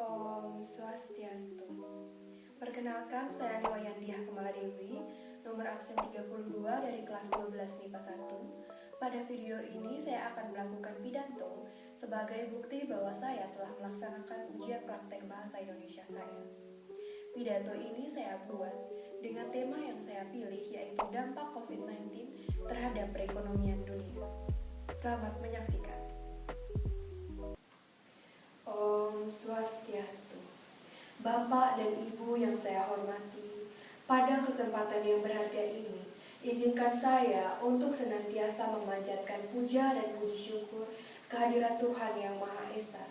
Om Swastiastu. Perkenalkan, saya Niwayandiah Kamaladewi, nomor absen 32 dari kelas 12 MIPA 1. Pada video ini saya akan melakukan pidato sebagai bukti bahwa saya telah melaksanakan ujian praktek bahasa Indonesia saya. Pidato ini saya buat dengan tema yang saya pilih, yaitu dampak COVID-19 terhadap perekonomian dunia. Selamat menyaksikan. Om Swastiastu. Bapak dan Ibu yang saya hormati, pada kesempatan yang berharga ini, izinkan saya untuk senantiasa memanjatkan puja dan puji syukur kehadirat Tuhan Yang Maha Esa,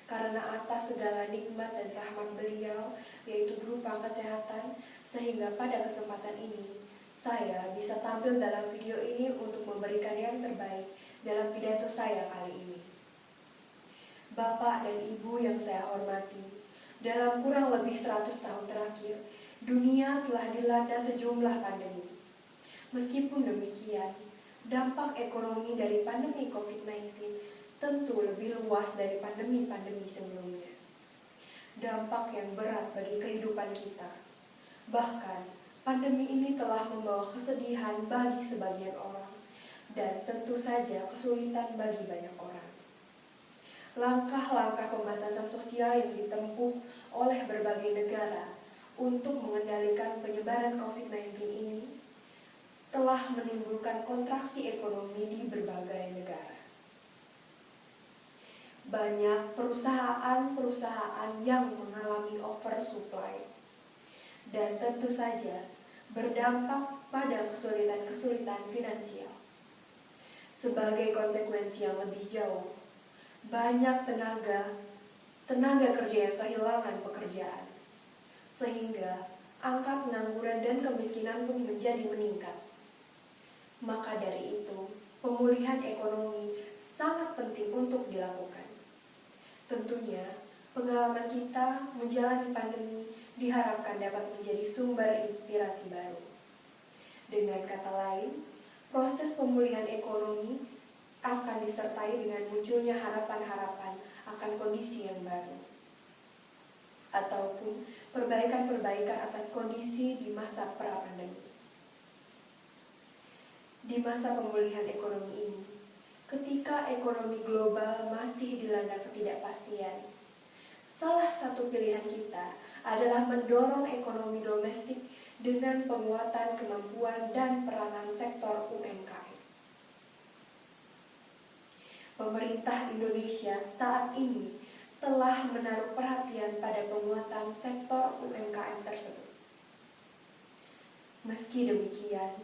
karena atas segala nikmat dan rahmat Beliau, yaitu berupa kesehatan, sehingga pada kesempatan ini, saya bisa tampil dalam video ini untuk memberikan yang terbaik dalam pidato saya kali ini. Bapak dan Ibu yang saya hormati, dalam kurang lebih 100 tahun terakhir, dunia telah dilanda sejumlah pandemi. Meskipun demikian, dampak ekonomi dari pandemi COVID-19 tentu lebih luas dari pandemi-pandemi sebelumnya. Dampak yang berat bagi kehidupan kita. Bahkan, pandemi ini telah membawa kesedihan bagi sebagian orang, dan tentu saja kesulitan bagi banyak orang. Langkah-langkah pembatasan sosial yang ditempuh oleh berbagai negara untuk mengendalikan penyebaran COVID-19 ini telah menimbulkan kontraksi ekonomi di berbagai negara. Banyak perusahaan-perusahaan yang mengalami oversupply dan tentu saja berdampak pada kesulitan-kesulitan finansial. Sebagai konsekuensi yang lebih jauh, banyak tenaga kerja yang kehilangan pekerjaan, sehingga angka pengangguran dan kemiskinan pun menjadi meningkat. Maka dari itu, pemulihan ekonomi sangat penting untuk dilakukan. Tentunya, pengalaman kita menjalani pandemi diharapkan dapat menjadi sumber inspirasi baru. Dengan kata lain, proses pemulihan ekonomi akan disertai dengan munculnya harapan-harapan akan kondisi yang baru, ataupun perbaikan-perbaikan atas kondisi di masa pra-pandemi. Di masa pemulihan ekonomi ini, ketika ekonomi global masih dilanda ketidakpastian, salah satu pilihan kita adalah mendorong ekonomi domestik dengan penguatan kemampuan dan peranan sektor UMKM. Pemerintah Indonesia saat ini telah menaruh perhatian pada penguatan sektor UMKM tersebut. Meski demikian,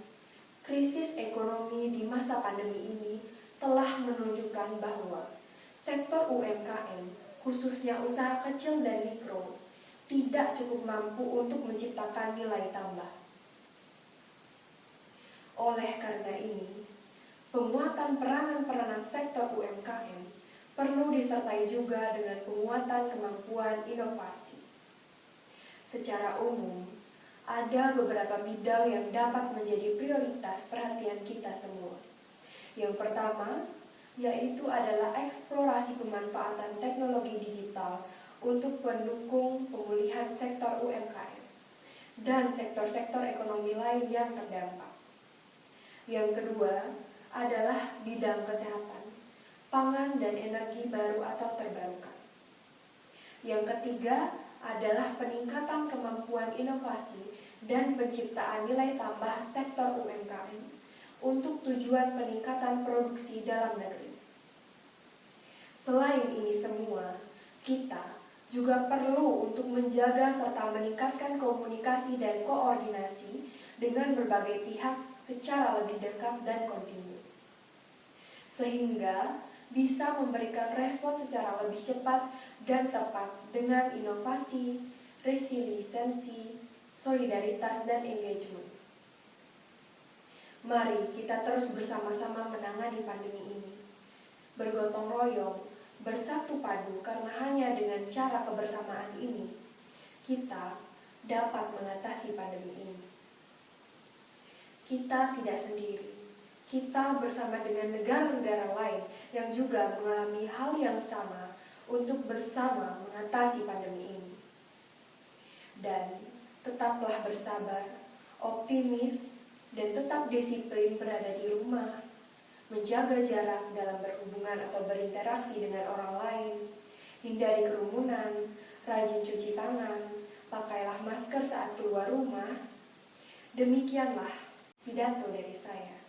krisis ekonomi di masa pandemi ini telah menunjukkan bahwa sektor UMKM, khususnya usaha kecil dan mikro, tidak cukup mampu untuk menciptakan nilai tambah. Oleh karena ini, penguatan peranan-peranan sektor UMKM perlu disertai juga dengan penguatan kemampuan inovasi. Secara umum, ada beberapa bidang yang dapat menjadi prioritas perhatian kita semua. Yang pertama, yaitu adalah eksplorasi pemanfaatan teknologi digital untuk mendukung pemulihan sektor UMKM dan sektor-sektor ekonomi lain yang terdampak. Yang kedua, adalah bidang kesehatan, pangan dan energi baru atau terbarukan. Yang ketiga adalah peningkatan kemampuan inovasi dan penciptaan nilai tambah sektor UMKM untuk tujuan peningkatan produksi dalam negeri. Selain ini semua, kita juga perlu untuk menjaga serta meningkatkan komunikasi dan koordinasi dengan berbagai pihak secara lebih dekat dan kontinu, sehingga bisa memberikan respon secara lebih cepat dan tepat dengan inovasi, resiliensi, solidaritas, dan engagement. Mari kita terus bersama-sama menangani pandemi ini, bergotong royong, bersatu padu, karena hanya dengan cara kebersamaan ini, kita dapat mengatasi pandemi ini. Kita tidak sendiri. Kita bersama dengan negara-negara lain yang juga mengalami hal yang sama untuk bersama mengatasi pandemi ini. Dan tetaplah bersabar, optimis, dan tetap disiplin berada di rumah, menjaga jarak dalam berhubungan atau berinteraksi dengan orang lain, hindari kerumunan, rajin cuci tangan, pakailah masker saat keluar rumah. Demikianlah pidato dari saya.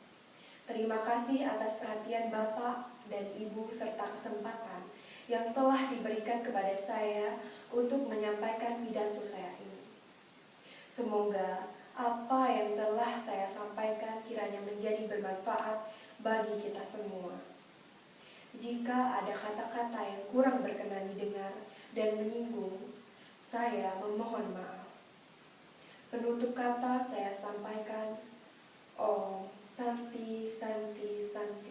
Terima kasih atas perhatian Bapak dan Ibu serta kesempatan yang telah diberikan kepada saya untuk menyampaikan pidato saya ini. Semoga apa yang telah saya sampaikan kiranya menjadi bermanfaat bagi kita semua. Jika ada kata-kata yang kurang berkenan didengar dan menyinggung, saya memohon maaf. Penutup kata saya sampaikan, Om Santi Santi Santi.